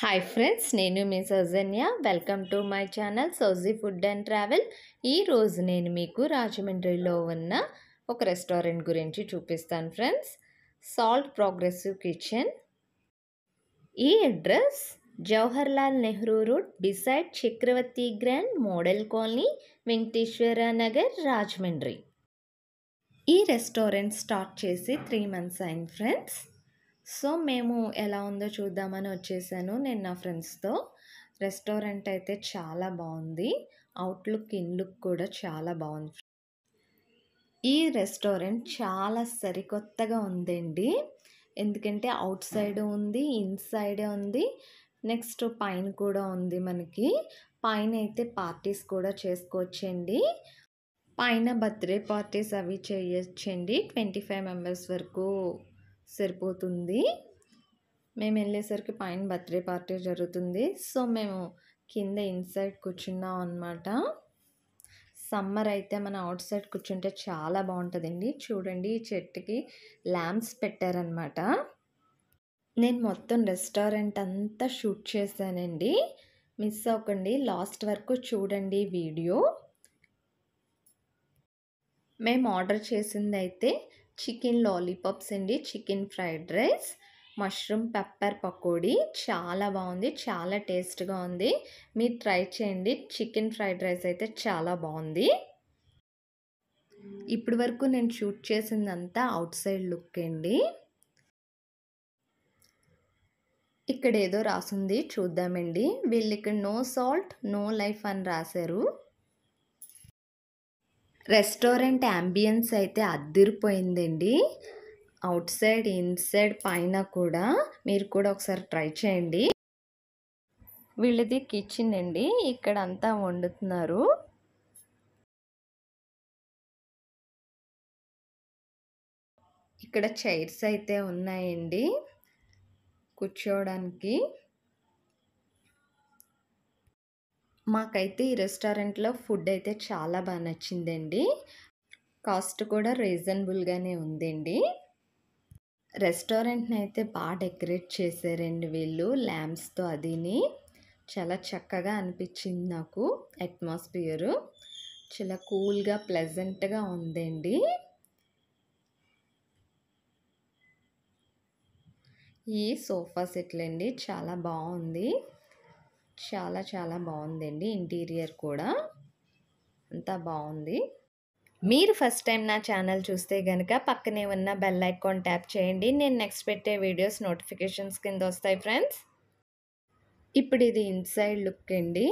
Hi friends, నేను మీ Soujanya. Welcome to my channel Souji food and travel. ఈరోజు నేను మీకు రాజమండ్రిలో ఉన్న ఒక రెస్టారెంట్ గురించి చూపిస్తాను ఫ్రెండ్స్. Salt progressive kitchen. ఈ address Jawaharlal Nehru road beside Chakravarthi grand model colony, Venkateswara Nagar, Rajahmundry. ఈ రెస్టారెంట్ స్టార్ట్ చేసి 3 months అయింది ఫ్రెండ్స్. సో మేము ఎలా ఉందో చూద్దామని వచ్చేసాను నేను నా ఫ్రెండ్స్తో. రెస్టారెంట్ అయితే చాలా బాగుంది. అవుట్లుక్, ఇన్లుక్ కూడా చాలా బాగుంది. ఈ రెస్టారెంట్ చాలా సరికొత్తగా ఉందండి. ఎందుకంటే అవుట్ సైడ్ ఉంది, ఇన్సైడ్ ఉంది, నెక్స్ట్ పైన కూడా ఉంది. మనకి పైన అయితే పార్టీస్ కూడా చేసుకోవచ్చండి. పైన బర్త్డే పార్టీస్ అవి చేయొచ్చండి. 25 members వరకు సరిపోతుంది. మేము వెళ్ళేసరికి పైన బర్త్డే పార్టీ జరుగుతుంది. సో మేము కింద ఇన్సైడ్ కూర్చున్నాం అన్నమాట. సమ్మర్ అయితే మన అవుట్ సైడ్ కూర్చుంటే చాలా బాగుంటుందండి. చూడండి, ఈ చెట్టుకి ల్యాంప్స్ పెట్టారనమాట. నేను మొత్తం రెస్టారెంట్ అంతా షూట్ చేశానండి. మిస్ అవ్వకండి, లాస్ట్ వరకు చూడండి వీడియో. మేము ఆర్డర్ చేసింది అయితే చికెన్ లాలీపాప్స్ అండి, chicken fried rice, mushroom pepper pakodi. చాలా బాగుంది, చాలా టేస్ట్గా ఉంది. మీరు ట్రై చేయండి. చికెన్ ఫ్రైడ్ రైస్ అయితే చాలా బాగుంది. ఇప్పటి వరకు నేను షూట్ చేసిందంతా అవుట్ సైడ్ లుక్ అండి. ఇక్కడ ఏదో రాసుంది, చూద్దామండి. వీళ్ళు ఇక్కడ నో సాల్ట్ నో లైఫ్ అని రాశారు. రెస్టారెంట్ అంబియన్స్ అయితే అద్దిరిపోయిందండి. అవుట్ సైడ్, ఇన్సైడ్, పైన కూడా. మీరు కూడా ఒకసారి ట్రై చేయండి. వీళ్ళది కిచెన్ అండి. ఇక్కడ అంతా వండుతున్నారు. ఇక్కడ చైర్స్ అయితే ఉన్నాయండి కూర్చోవడానికి. మాకైతే ఈ రెస్టారెంట్లో ఫుడ్ అయితే చాలా బాగా నచ్చిందండి. కాస్ట్ కూడా రీజనబుల్గానే ఉందండి. రెస్టారెంట్ని అయితే బాగా డెకరేట్ చేశారండి వీళ్ళు, ల్యాంప్స్తో. అదిని చాలా చక్కగా అనిపించింది నాకు. అట్మాస్ఫియరు చాలా కూల్గా, ప్లెజెంట్గా ఉందండి. ఈ సోఫా సెట్లు అండి చాలా బాగుంది. చాలా చాలా బాగుందండి. ఇంటీరియర్ కూడా అంతా బాగుంది. మీరు ఫస్ట్ టైం నా ఛానల్ చూస్తే కనుక పక్కనే ఉన్న బెల్ ఐకాన్ ట్యాప్ చేయండి. నేను నెక్స్ట్ పెట్టే వీడియోస్ నోటిఫికేషన్స్ కింద వస్తాయి ఫ్రెండ్స్. ఇప్పుడు ఇది ఇన్సైడ్ లుక్ అండి.